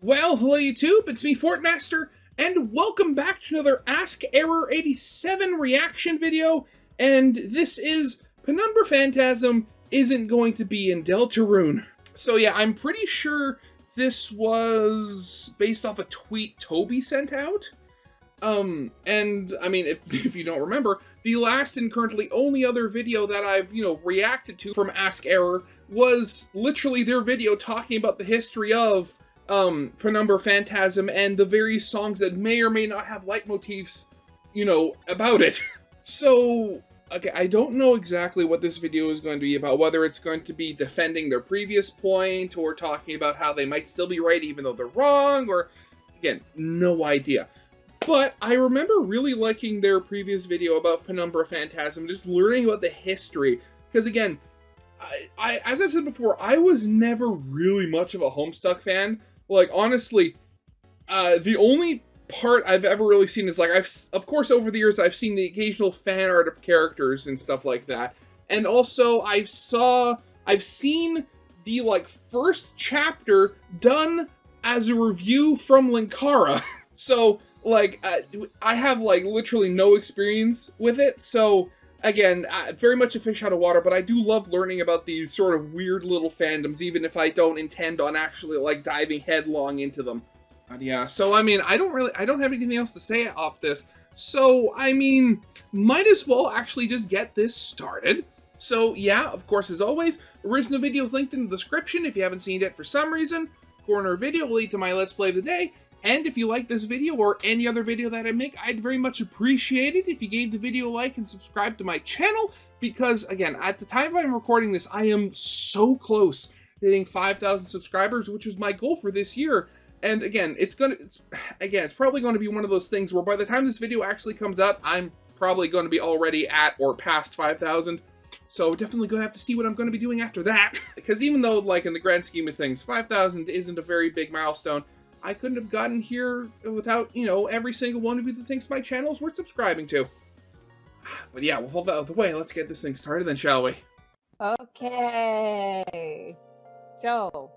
Well, hello YouTube, it's me, Fortmaster, and welcome back to another Ask Error 87 reaction video, and this is Penumbra Phantasm isn't going to be in Deltarune. So yeah, I'm pretty sure this was based off a tweet Toby sent out. And I mean, if you don't remember, the last and currently only other video that I've, reacted to from Ask Error was literally their video talking about the history of Penumbra Phantasm and the various songs that may or may not have leitmotifs, about it. So, okay, I don't know exactly what this video is going to be about, whether it's going to be defending their previous point, or talking about how they might still be right even though they're wrong, or, again, no idea. But I remember really liking their previous video about Penumbra Phantasm, just learning about the history, because again, as I've said before, I was never really much of a Homestuck fan. Like, honestly, the only part I've ever really seen is, like, of course, over the years, I've seen the occasional fan art of characters and stuff like that. And also, I've seen the, like, first chapter done as a review from Linkara. So, like, I have, like, literally no experience with it, so again, very much a fish out of water, but I do love learning about these sort of weird little fandoms, even if I don't intend on actually, like, diving headlong into them. But yeah, so, I mean, I don't have anything else to say off this. So, I mean, might as well actually just get this started. So, yeah, of course, as always, original video is linked in the description if you haven't seen it for some reason. Corner video will lead to my Let's Play of the day. And if you like this video or any other video that I make, I'd very much appreciate it if you gave the video a like and subscribe to my channel, because, again, at the time I'm recording this, I am so close to hitting 5,000 subscribers, which was my goal for this year. And again, it's probably going to be one of those things where by the time this video actually comes out, I'm probably going to be already at or past 5,000. So definitely going to have to see what I'm going to be doing after that. Because even though, like, in the grand scheme of things, 5,000 isn't a very big milestone, I couldn't have gotten here without, every single one of you that thinks my channel is worth subscribing to. But yeah, we'll hold that out of the way. Let's get this thing started then, shall we? Okay. So,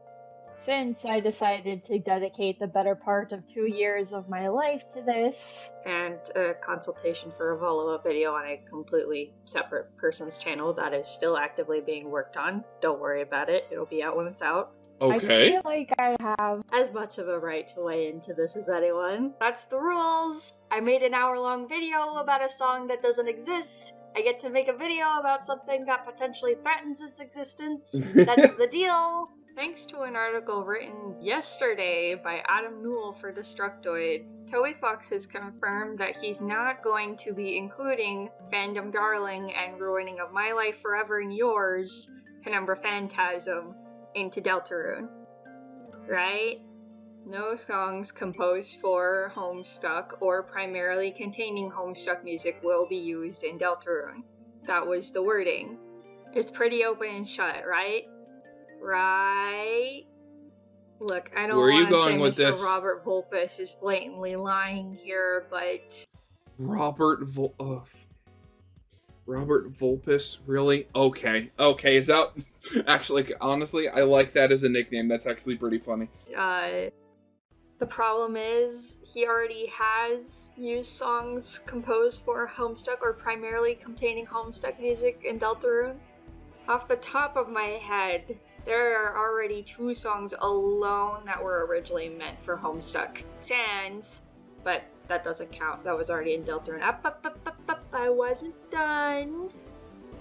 since I decided to dedicate the better part of 2 years of my life to this, and a consultation for a follow-up video on a completely separate person's channel that is still actively being worked on, don't worry about it. It'll be out when it's out. Okay. I feel like I have as much of a right to weigh into this as anyone. That's the rules! I made an hour-long video about a song that doesn't exist. I get to make a video about something that potentially threatens its existence. That's the deal! Thanks to an article written yesterday by Adam Newell for Destructoid, Toby Fox has confirmed that he's not going to be including Fandom Darling and Ruining of My Life Forever and Yours, Penumbra Phantasm, into Deltarune, right? No songs composed for Homestuck or primarily containing Homestuck music will be used in Deltarune. That was the wording. It's pretty open and shut, right? Right? Look, I don't want to say Mr. Robert Vulpes is blatantly lying here, but... Robert Vulpes? Really? Okay. Okay, is that... Actually, honestly, I like that as a nickname. That's actually pretty funny. The problem is, he already has used songs composed for Homestuck or primarily containing Homestuck music in Deltarune. Off the top of my head, there are already 2 songs alone that were originally meant for Homestuck. Sans, but that doesn't count. That was already in Deltarune. I wasn't done.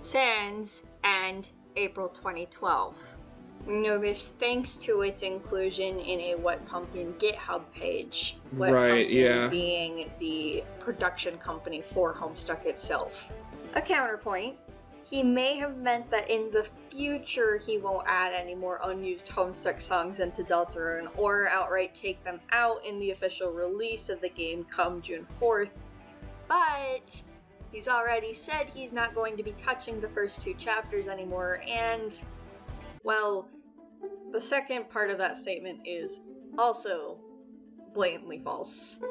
Sans and April 2012. We know this thanks to its inclusion in a What Pumpkin GitHub page. What Pumpkin being the production company for Homestuck itself. A counterpoint, he may have meant that in the future he won't add any more unused Homestuck songs into Deltarune, or outright take them out in the official release of the game come June 4th, but he's already said he's not going to be touching the first 2 chapters anymore, and, well, the second part of that statement is also blatantly false.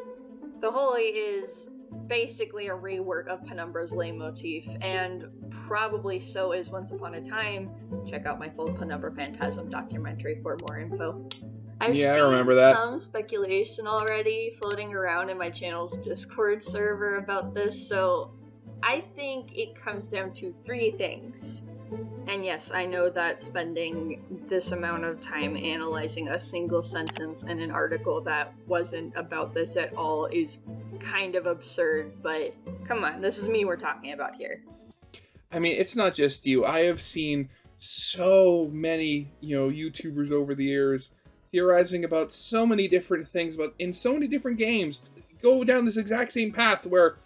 The whole is basically a rework of Penumbra's leitmotif, and probably so is Once Upon a Time. Check out my full Penumbra Phantasm documentary for more info. I've Yeah, I seen remember that. some speculation already floating around in my channel's Discord server about this, so I think it comes down to 3 things. And yes, I know that spending this amount of time analyzing a single sentence in an article that wasn't about this at all is kind of absurd, but come on, this is me we're talking about here. I mean, it's not just you. I have seen so many, YouTubers over the years theorizing about so many different things, in so many different games, go down this exact same path where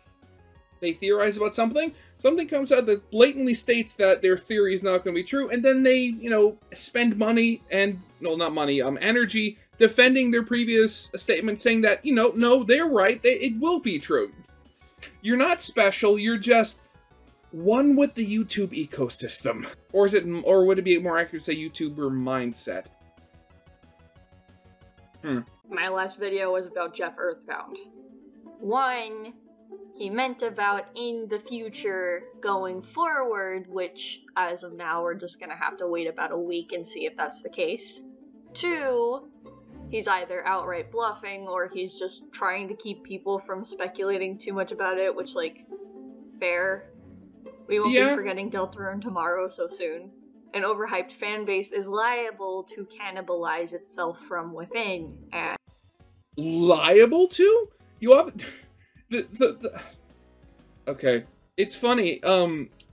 they theorize about something comes out that blatantly states that their theory is not going to be true, and then they, spend money and, not money, energy defending their previous statement, saying that, no, they're right, it will be true. You're not special, you're just one with the YouTube ecosystem. Or would it be more accurate to say YouTuber mindset? My last video was about Jeff Earthbound. 1, he meant about in the future going forward, which as of now we're just gonna have to wait about a week and see if that's the case. 2, he's either outright bluffing or he's just trying to keep people from speculating too much about it, which, fair. We won't be forgetting Deltarune tomorrow so soon. An overhyped fanbase is liable to cannibalize itself from within, and... Liable to? You have... Okay. It's funny,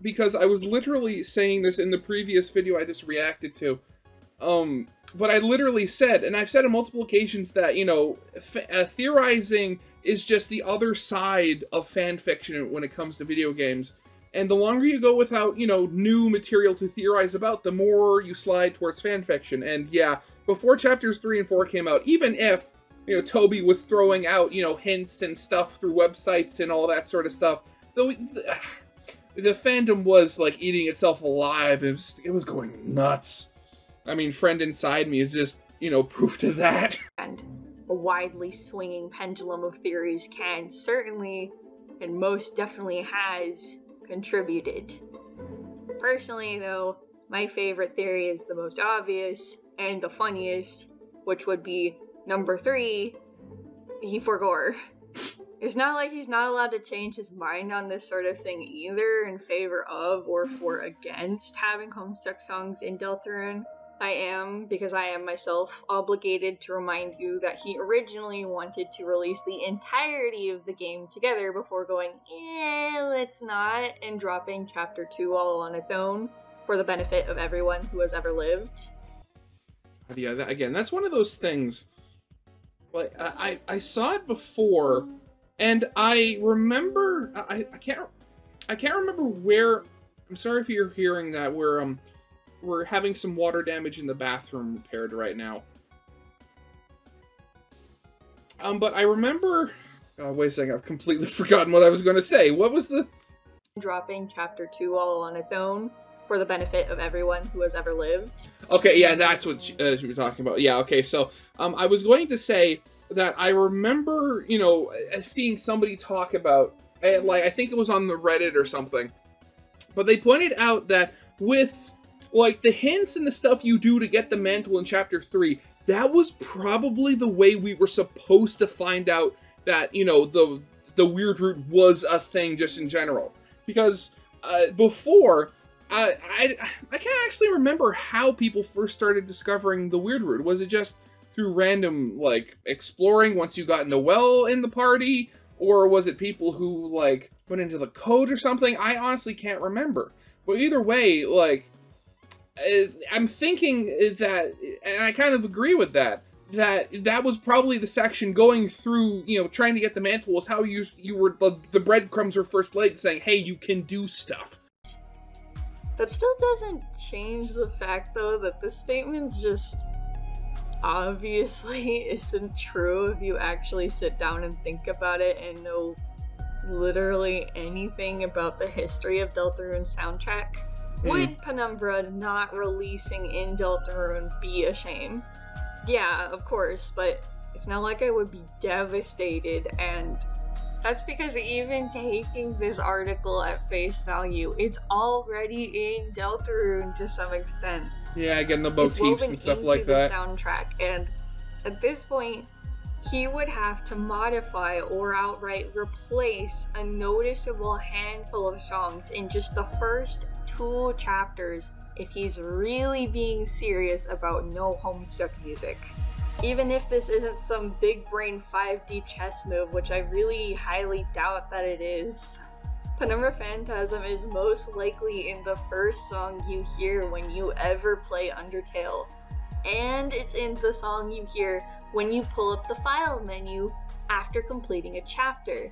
because I was literally saying this in the previous video I just reacted to. But I literally said, and I've said on multiple occasions that, theorizing is just the other side of fan fiction when it comes to video games. And the longer you go without, new material to theorize about, the more you slide towards fanfiction. And yeah, before chapters 3 and 4 came out, even if, Toby was throwing out, hints and stuff through websites and all that sort of stuff, the fandom was, eating itself alive. It was going nuts. I mean, Friend Inside Me is just, proof to that. And a widely swinging pendulum of theories can certainly, and most definitely has, contributed. Personally, though, my favorite theory is the most obvious and the funniest, which would be number 3, he forgore. It's not like he's not allowed to change his mind on this sort of thing either in favor of or for against having Homestuck songs in Deltarune. I am, because I am myself, obligated to remind you that he originally wanted to release the entirety of the game together before going, let's not, and dropping Chapter 2 all on its own for the benefit of everyone who has ever lived. Yeah, again, that's one of those things, I saw it before, and I remember, I can't remember where, I'm sorry if you're hearing that, we're having some water damage in the bathroom repaired right now. But I remember... Oh, wait a second, I've completely forgotten what I was going to say. What was the... Dropping Chapter 2 all on its own for the benefit of everyone who has ever lived. Okay, yeah, that's what you were talking about. Yeah, okay, so I was going to say that I remember, seeing somebody talk about, I think it was on the Reddit or something, but they pointed out that with... the hints and the stuff you do to get the mantle in Chapter 3, that was probably the way we were supposed to find out that, the weird root was a thing just in general. Because before, I can't actually remember how people first started discovering the weird root. Was it just through random, exploring once you got Noelle in the party? Or was it people who, went into the code or something? I honestly can't remember. But either way, I'm thinking that, and I kind of agree with that was probably the section going through, trying to get the mantle was how you were, the breadcrumbs were first laid saying, hey, you can do stuff. That still doesn't change the fact, though, that this statement just obviously isn't true if you actually sit down and think about it and know literally anything about the history of Deltarune's soundtrack. Would Penumbra not releasing in Deltarune be a shame? Yeah, of course, but it's not like I would be devastated and That's because even taking this article at face value, it's already in Deltarune to some extent. Yeah, getting the motifs and stuff like that. It's woven into the soundtrack, and at this point, he would have to modify or outright replace a noticeable handful of songs in just the first 2 chapters if he's really being serious about no Homestuck music. Even if this isn't some big brain 5D chess move, which I really highly doubt that it is, Penumbra Phantasm is most likely in the first song you hear when you ever play Undertale. And it's in the song you hear when you pull up the file menu after completing a chapter.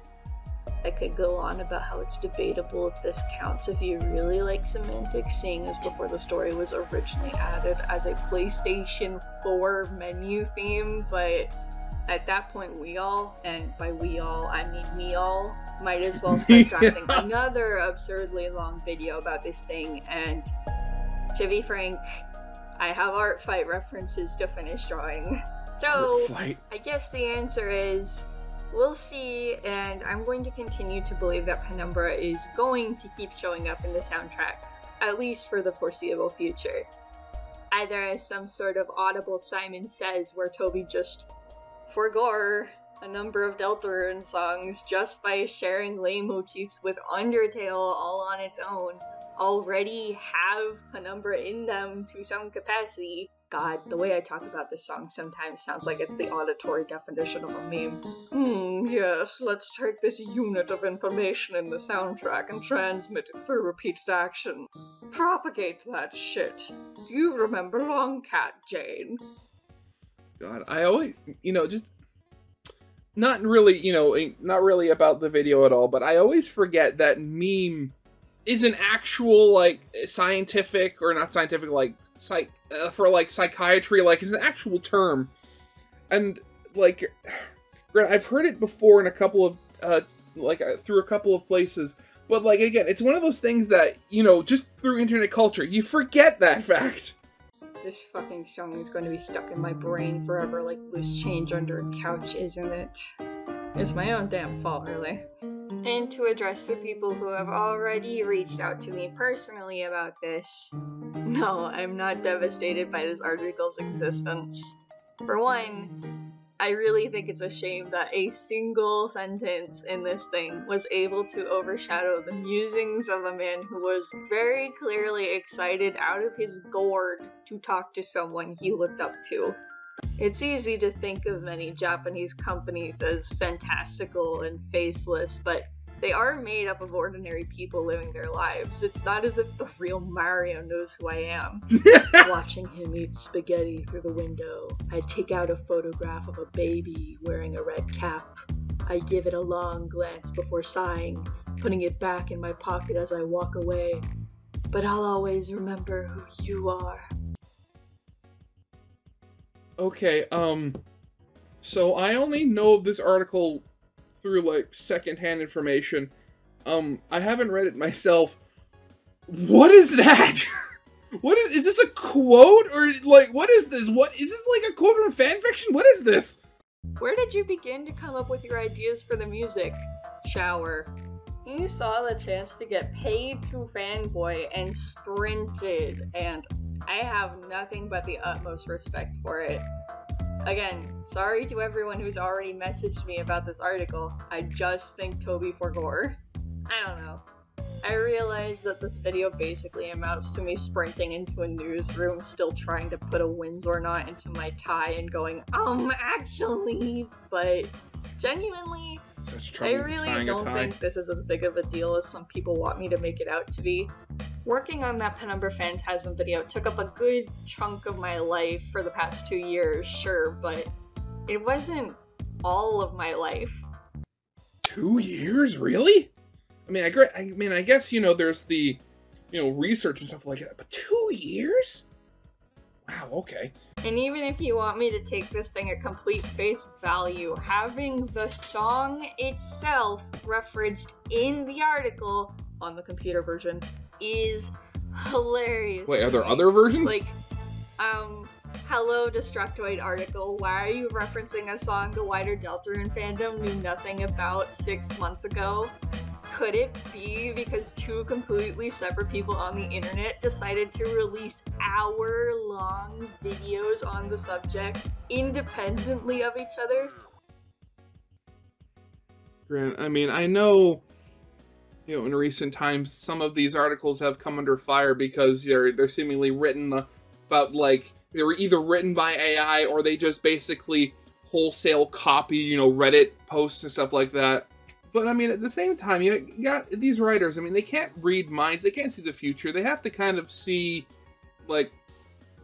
I could go on about how it's debatable if this counts if you really like semantics, seeing as before the story was originally added as a PlayStation 4 menu theme, but at that point we all, and by we all I mean me all, might as well start drafting another absurdly long video about this thing, and to be frank, I have art fight references to finish drawing. So, I guess the answer is, we'll see, and I'm going to continue to believe that Penumbra is going to keep showing up in the soundtrack, at least for the foreseeable future. Either as some sort of audible Simon Says, where Toby just forgore a number of Deltarune songs just by sharing lay motifs with Undertale all on its own, already have Penumbra in them to some capacity. God, the way I talk about this song sometimes sounds like it's the auditory definition of a meme. Yes, let's take this unit of information in the soundtrack and transmit it through repeated action. Propagate that shit. Do you remember Longcat, Jane? God, I always, just not really, not really about the video at all, but I always forget that meme is an actual, scientific, or not scientific, for psychiatry, is an actual term. And, I've heard it before in a couple of, through a couple of places, but, again, it's one of those things that, just through internet culture, you forget that fact. This fucking song is going to be stuck in my brain forever like loose change under a couch, isn't it? It's my own damn fault, really. And to address the people who have already reached out to me personally about this, no, I'm not devastated by this article's existence. For one, I really think it's a shame that a single sentence in this thing was able to overshadow the musings of a man who was very clearly excited out of his gourd to talk to someone he looked up to. It's easy to think of many Japanese companies as fantastical and faceless, but they are made up of ordinary people living their lives. It's not as if the real Mario knows who I am. Watching him eat spaghetti through the window, I take out a photograph of a baby wearing a red cap. I give it a long glance before sighing, putting it back in my pocket as I walk away. But I'll always remember who you are. Okay, so I only know this article through, secondhand information. I haven't read it myself. What is that? Is this a quote? Or, what is this? Is this, a quote from fanfiction? What is this? Where did you begin to come up with your ideas for the music? Shower. You saw the chance to get paid to fanboy and sprinted, and I have nothing but the utmost respect for it. Again, sorry to everyone who's already messaged me about this article. I just think Toby forgore. I don't know. I realize that this video basically amounts to me sprinting into a newsroom, still trying to put a Windsor knot into my tie and going, actually, but genuinely, I really don't think this is as big of a deal as some people want me to make it out to be. Working on that Penumbra Phantasm video took up a good chunk of my life for the past 2 years, sure, but it wasn't all of my life. 2 years? Really? I guess, there's the, research and stuff like that, but 2 years? Wow, okay. And even if you want me to take this thing at complete face value, having the song itself referenced in the article on the computer version is hilarious. Wait, are there other versions? Hello, Destructoid article. Why are you referencing a song the wider Deltarune fandom knew nothing about 6 months ago? Could it be because two completely separate people on the internet decided to release hour-long videos on the subject independently of each other? Grant, I mean, I know, you know, in recent times, some of these articles have come under fire because they're seemingly written about, like, they were either written by AI or they just basically wholesale copy, you know, Reddit posts and stuff like that. But, I mean, at the same time, you got these writers, I mean, they can't read minds, they can't see the future, they have to kind of see, like,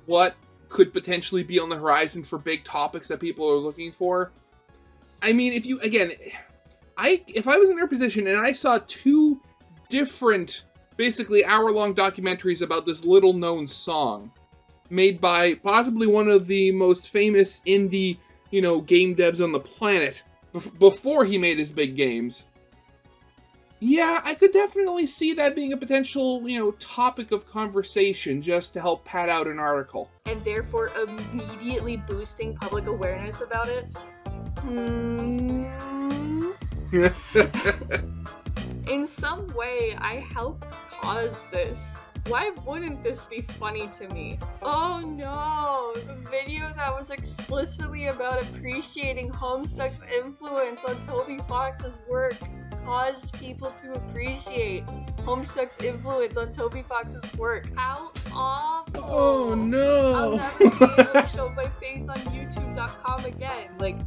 what could potentially be on the horizon for big topics that people are looking for. I mean, if you, again, if I was in their position and I saw two different, basically hour-long documentaries about this little-known song, made by possibly one of the most famous indie, you know, game devs on the planet, before he made his big games. Yeah, I could definitely see that being a potential, you know, topic of conversation just to help pad out an article. And therefore immediately boosting public awareness about it? In some way, I helped cause this. Why wouldn't this be funny to me? Oh no! The video that was explicitly about appreciating Homestuck's influence on Toby Fox's work caused people to appreciate Homestuck's influence on Toby Fox's work. How awful! Oh no! I'll never be able to show my face on YouTube.com again. Like,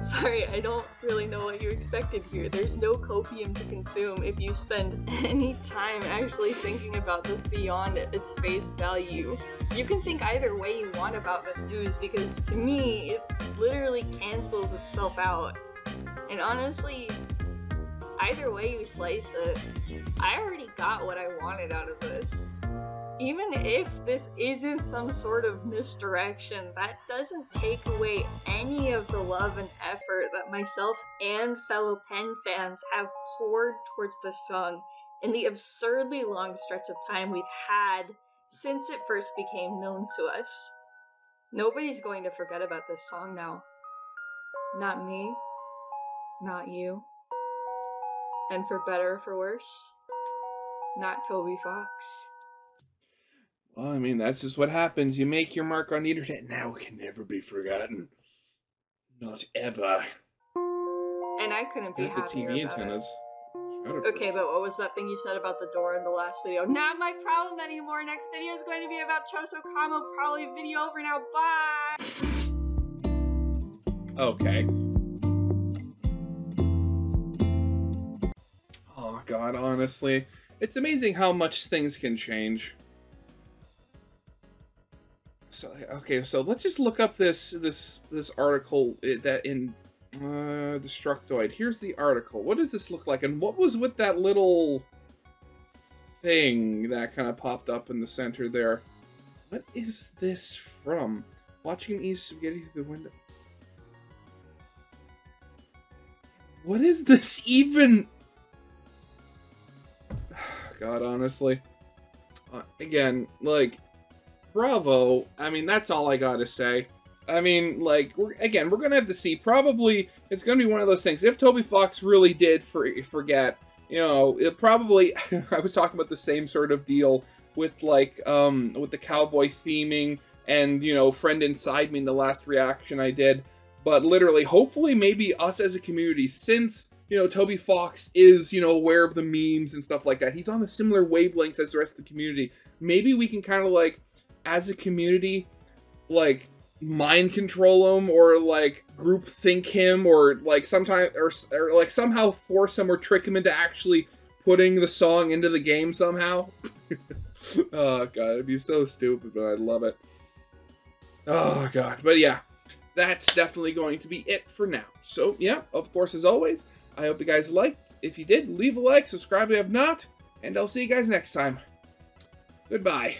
sorry, I don't really know what you expected here. There's no copium to consume if you spend any time actually thinking about this beyond its face value. You can think either way you want about this news because to me, it literally cancels itself out. And honestly, either way you slice it, I already got what I wanted out of this. Even if this isn't some sort of misdirection, that doesn't take away any of the love and effort that myself and fellow Pen fans have poured towards this song in the absurdly long stretch of time we've had since it first became known to us. Nobody's going to forget about this song now. Not me, not you, and for better or for worse, not Toby Fox. Well, I mean, that's just what happens. You make your mark on the internet, now it can never be forgotten. Not ever. And I couldn't be happier the TV about antennas. it. Okay, but what was that thing you said about the door in the last video? Not my problem anymore. Next video is going to be about Choso Kamo. Probably video over now. Bye! Okay. Oh god, honestly. It's amazing how much things can change. So, okay, so let's just look up this article that in Destructoid. Here's the article. What does this look like? And what was with that little thing that kind of popped up in the center there? What is this from? Watching him eat spaghetti through the window. What is this even? God, honestly. Again, like, bravo. I mean, that's all I gotta say. I mean, like, we're gonna have to see. Probably, it's gonna be one of those things. If Toby Fox really did forget, you know, it probably, I was talking about the same sort of deal with, like, with the cowboy theming and, you know, Friend Inside Me in the last reaction I did. But literally, hopefully, maybe us as a community, since, you know, Toby Fox is, you know, aware of the memes and stuff like that, he's on a similar wavelength as the rest of the community. Maybe we can kind of, like, as a community, like, mind control him, or, like, group think him, or, like, sometimes, or like, somehow force him or trick him into actually putting the song into the game somehow. Oh, God, it'd be so stupid, but I'd love it. Oh, God. But, yeah, that's definitely going to be it for now. So, yeah, of course, as always, I hope you guys liked. If you did, leave a like, subscribe if you have not, and I'll see you guys next time. Goodbye.